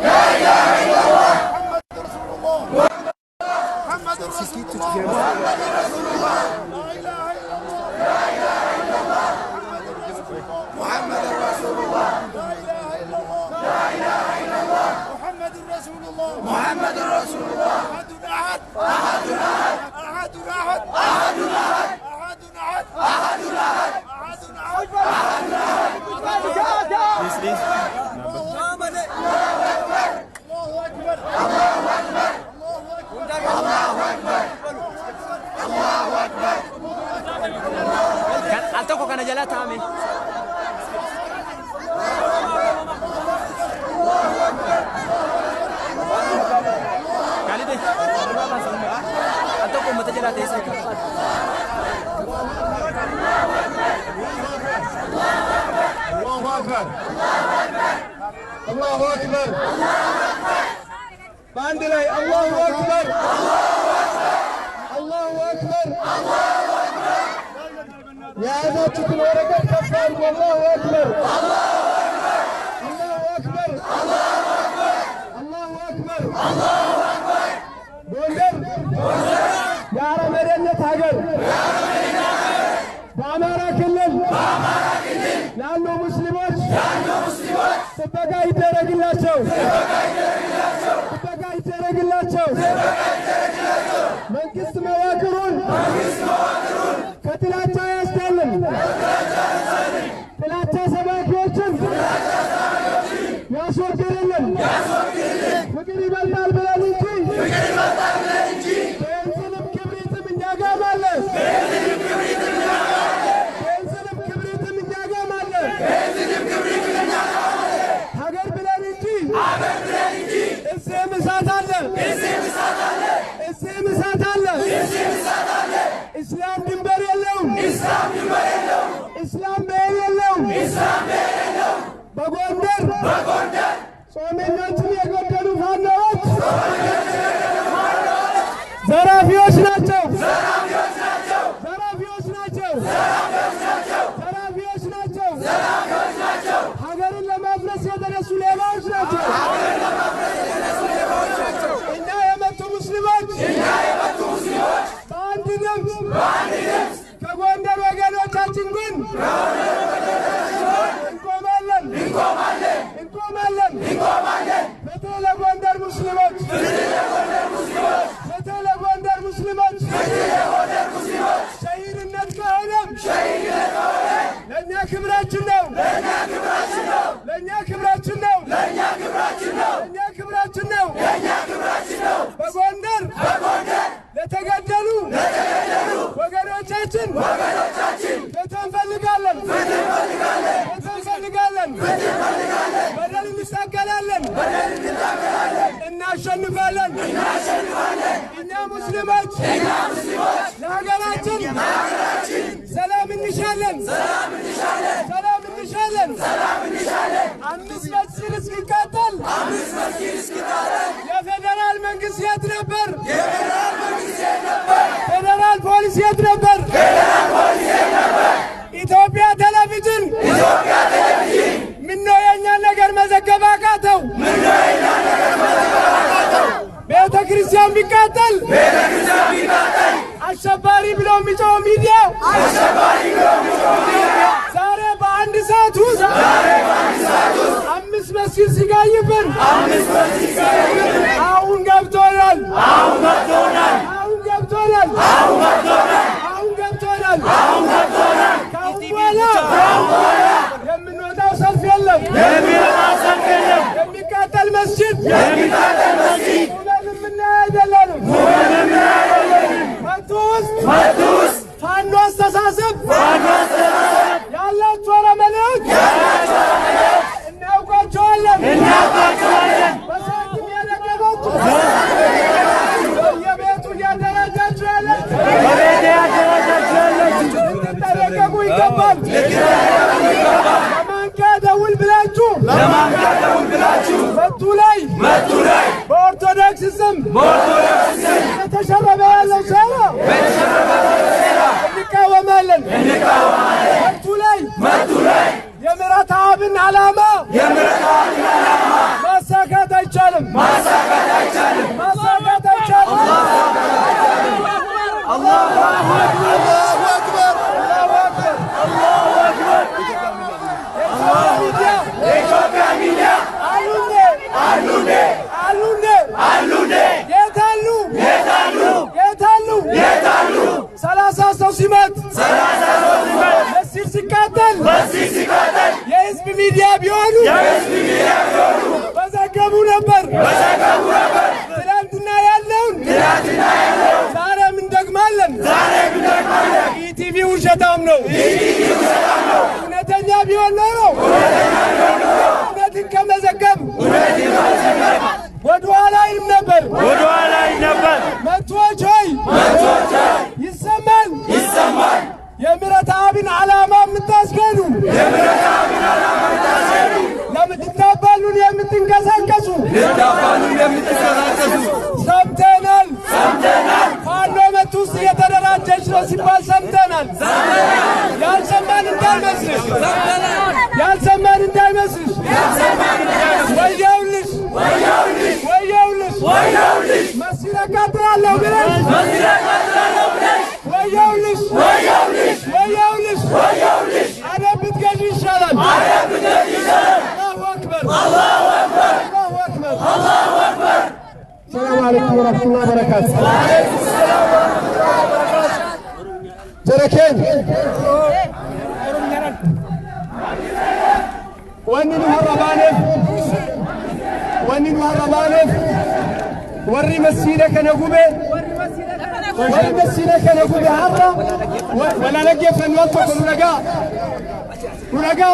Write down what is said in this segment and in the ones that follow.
لا إله إلا الله محمد رسول الله محمد رسول الله محمد رسول الله لا إله إلا الله محمد رسول الله لا إله إلا الله لا إله إلا الله محمد رسول الله محمد رسول الله أحد أحد أحد أحد أحد أحد أحد أحد أحد أحد Alto kana jala tame kali deh alto ko mata jala tese Allahu Akbar Allahu Akbar Bandilai Allahu Akbar Allahu Akbar Ya zaçukun oraya kafar Allahu Akbar Allahu Akbar Allahu Akbar Allahu Akbar Gondar Yara merennet hagar Bamara ክልል ያሉ ሙስሊሞች ጥበቃ ይደረግላቸው መንግስት መዋቅሩን ከጥላቻ ያስዳልን ጥላቻ ሰባኪዎችን ያስወግድልን ፍቅር ይበልጣል ብለን እንጂ በእንዝንም ክብሪትም እንዲያጋማለን ሀገር ብለን እንጂ እዚህም እሳት አለ እስላም ድንበር የለውም እስላም ብሔር የለውም በጎንደር ጾመኞችን የገደሉ ፋኖዎች ዘራፊዎች ናቸው ሀገርን ለማፍረስ የተነሱ ሌባዎች ናቸው እኛ የመጡ ሙስሊሞች በአንድ ድምፅ ከጎንደር ወገኖቻችን ግን እንቆማለን ፍትህ ለጎንደር ሙስሊሞች ሸሂድነት ከሆነም ለእኛ ክብራችን ነው በጎንደር ለተገደሉ ወገኖቻችን ፍትህ እንፈልጋለን በደል እንታገላለን እናሸንፋለን እኛ ሙስሊሞች ለሀገራችን ሰላም እንሻለን 5 መስጊድ እስኪቃጠል የፌደራል መንግስት የት ነበር? ፌደራል ፖሊስ የት ነበር? ኢትዮጵያ ቴሌቪዥን ምነው የእኛን ነገር መዘገብ አቃተው? ቤተ ክርስቲያን ቢቃጠል አሸባሪ ብሎ የሚጮህ ሚዲያ ዛሬ በአንድ ሰዓት ውስጥ 5 መስጊድ ሲጋይብን አሁን ገብቶናል። ከአሁን በኋላ የምንወጣው ሰልፍ የለም። የሚቃጠል መስጊድ አይደለንም። መቱ ውስጥ ፋኖ አስተሳሰብ ያላችሁ አረመኔዎች እናውቃቸዋለን። በሰይፍ ያደረጋችሁ በየቤቱ እያደራጃችሁ ያላችሁ ልትጠነቀቁ ይገባል። ለማንቂያ ደውል ብላችሁ መቱ ላይ በኦርቶዶክስ ስም የተሸረበ ያለው ሴራ እንቃወማለን። መቱ ላይ የምህረት አብን ዓላማ ማሳካት አይቻልም። አላሁ አክበር የኢትዮጵያ ሚዲያ የታሉ 30 ሰው ሲመት መስጊድ ሲቃጠል የህዝብ ሚዲያ ቢሆኑ በዘገቡ ነበር። ትናንትና ያለውን ዛሬም እንደግማለን። ኢቲቪ ውሸታም ነው። እውነተኛ ቢሆን ኖሮ እውነትን ከመዘገብ ወደኋላ አይልም ነበር። መቶች ሆይ ይሰማል። የምህረት አብን ዓላማ የምታስገዱ ለምትታባሉን የምትንቀሳቀሱ ሰምተናል። ፋኖ መቱ ውስጥ እየተደራጀች ነው ሲባል ሰምተናል። ያልሰማን እንዳይመስልሽ ወየውልሽ መስጊድ አቃጥላለሁ ብለሽ ወየውልሽ አደብ ብትገዢ ይሻላል። አላሁ አክበር። ሰላም አለይኩም ወራህመቱላሂ ወበረካቱ። ጀረኬን ወኒኑ ሀረባኔፍ ወሪ መስጊደ ከነጉቤ ሀራ ወላለጌፈን ወልቶኮ ኑረጋ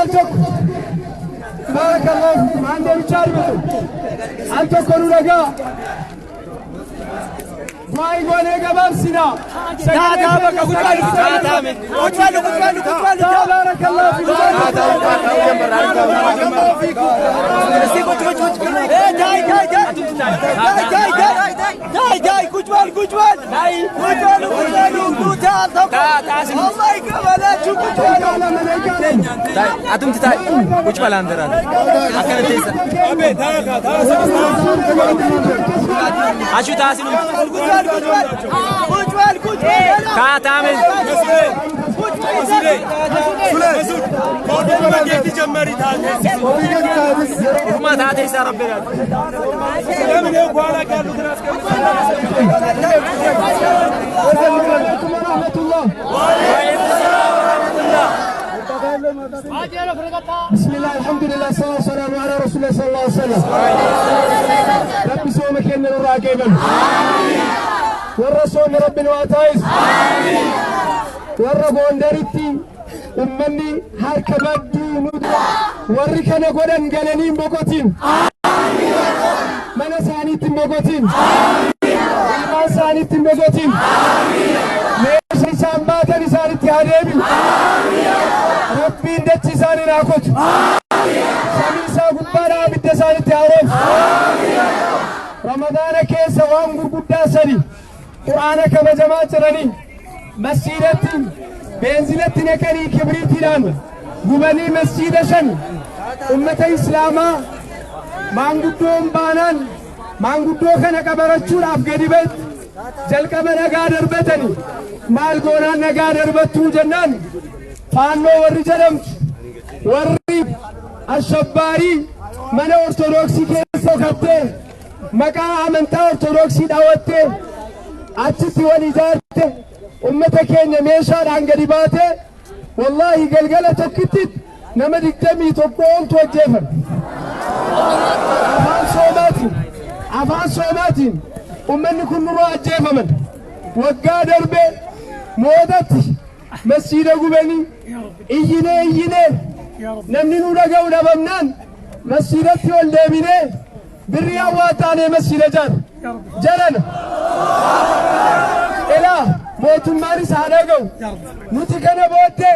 አልቶኮ ባረከላሁ ፊኩም አንዴ ብቻ አድምጡ። አንቶኮ ኑረጋ ጓይ ጎኔ ገባብሲና ባረከላሁ بسم الله الحمد لله والصلاة والسلام على رسول الله صلى الله عليه وسلم. ربي سوى مكان الراقبا والرسول رب الواتايز والرب وندرتي أمني هركبت ندرة وركنا قدن قلنين بوكوتين من سانيت بوكوتين ما سانيت بوكوتين ليش سامبات نسانيت هادبي ربي ندتي ساني ناكوت سميسا قبارا بدسانيت هارف رمضان كيس وام قرقودا سري قرآن كما جماعة رني مسجدتي بنزلتي نكري كبريتي لان قبني مسجد شن أمة إسلاما مانقودون بانان مانقودو خنا كبرتشور أفقدي بيت جلك من أقادر بتني مال قونان نقادر بتو جنان فانو ورجلمت ورّي الشباري من أرثوذكسي كيسو خبته مكا أمنتا أرثوذكسي دعوته أتسي وليزارته أمتك إن ميشان عن قريباته والله قلقلة تكتت نمدك دمي تبقون توجفن عفان صوماتين أمني كل مرة أجيفا من وقا دربي مودتي مسجد قبني إيجيني نمني نورقا ونبمنان مسجدتي والداميني بريا واتاني مسجد جرنا إلا موت مارس هذاقو نتكنا بوته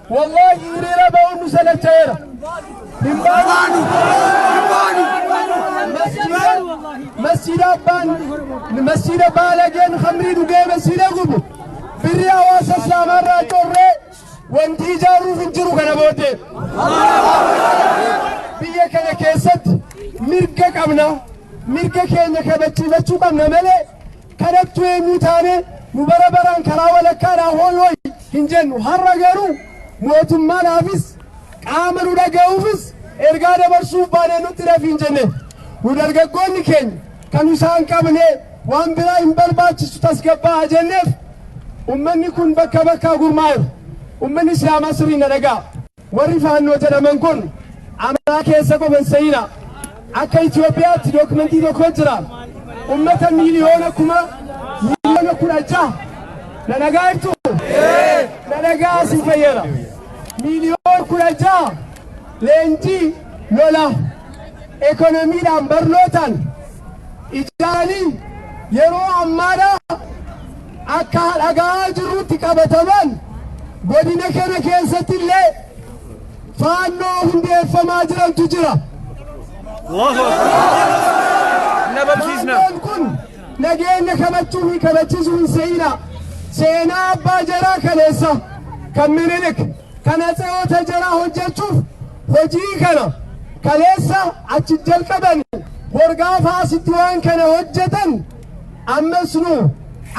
والله يريرا باون نسلك جيرا مسجد بالغين خمري دوغي مسجد قبو بريا واسا سامرا جوري وانتي جارو فنجرو كنا بوته بيه كنا كيست مرقا قبنا mirga keenya kabachiifachuu qabna malee kanattu eenyu taane nu bara baraan karaa walakkaadhaa hooyooy hin jennu. Har'a garuu mootummaadhaafis qaama nu dhaga'uufis ergaa dabarsuuf baanee nutti rafi hin jenne. Nu dargaggoonni keenya kan isaan qabne waan biraa hin barbaachisu tasgabbaa jenneef ummanni kun bakka bakkaa gurmaa'eera. Ummanni Islaamaa sirrii na dhaga'a. Warri faannoo jedhaman kun amanaa keessa qofa hin seenina. Akka Itoophiyaatti dookumentii tokko jira. Ummata miliyoona 16 na dhagaa jirtu. Na dhagaa si fayyada. Miliyoona 16 leenjii lola ekonomiidhaan barnootaan ijaaranii yeroo ammaadha akka dhagaa jirrutti qabataman godina kana keessatti illee faannoo hundeeffamaa jirantu jira. Faannoon kun nageenya kabachuu fi kabachiisuu hin seenina. Seenaa abbaa jaraa kaleessa kan Minilik kana tse'oota jaraa hojjechuuf hojii kana kaleessa achi jalqaban wargaafa asitti waan kana hojjetan ammas nu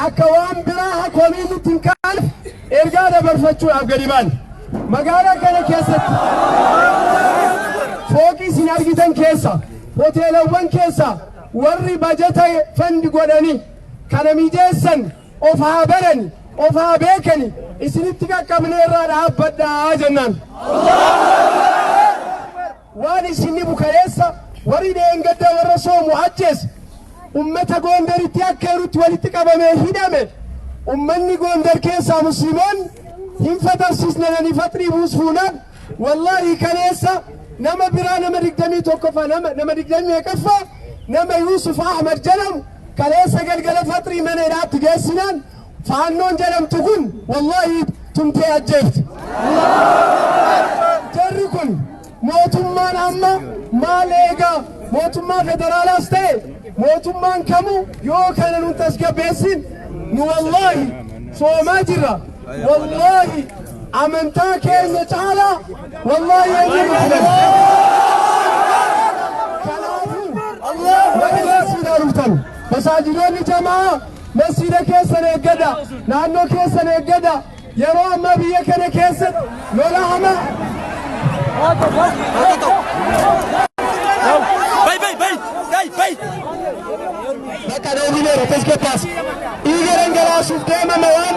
akka waan biraa komiin nutti hin kaaneef ergaa dabarfachuudhaaf gadi baane. Magaalaa kana keessatti fooqii isin argitan keessa hoteelawwan keessa warri bajata fandi godhanii kana mijeessan of haa barani of haa beekani isinitti qaqqabnee irraa dhaabbadhaa jennaan. waan isinni bukaleessa warri dheengadda warra soomu ajjees ummata Gondaritti akka jirutti walitti qabamee hidhame ummanni Gondar keessaa musliimoon hin fatarsiisnanii fatrii buusfuunaan wallahi kaleessa nama biraa nama 21 nama 21 nama Yusuf Ahmad jedhamu kaleessa galgala fatrii mana hidhaatti geessinaan faannoon jedhamtu kun wallahi tumtee ajjeefti. Jarri kun mootummaan amma maal eegaa mootummaa federaalaas ta'e mootummaan kamuu yoo kana nu tasgabbeessin nu wallahi soomaa jirra. Wallahi amantaa keenya caalaa wallahi eenyu kanaafu masaajidoonni jamaa masjida keessan eeggada naannoo keessan eeggada yeroo amma biyya kana keessatti lola hamaa Baka deemnee tasgabbaas dhiiga dhangalaasuuf deemame waan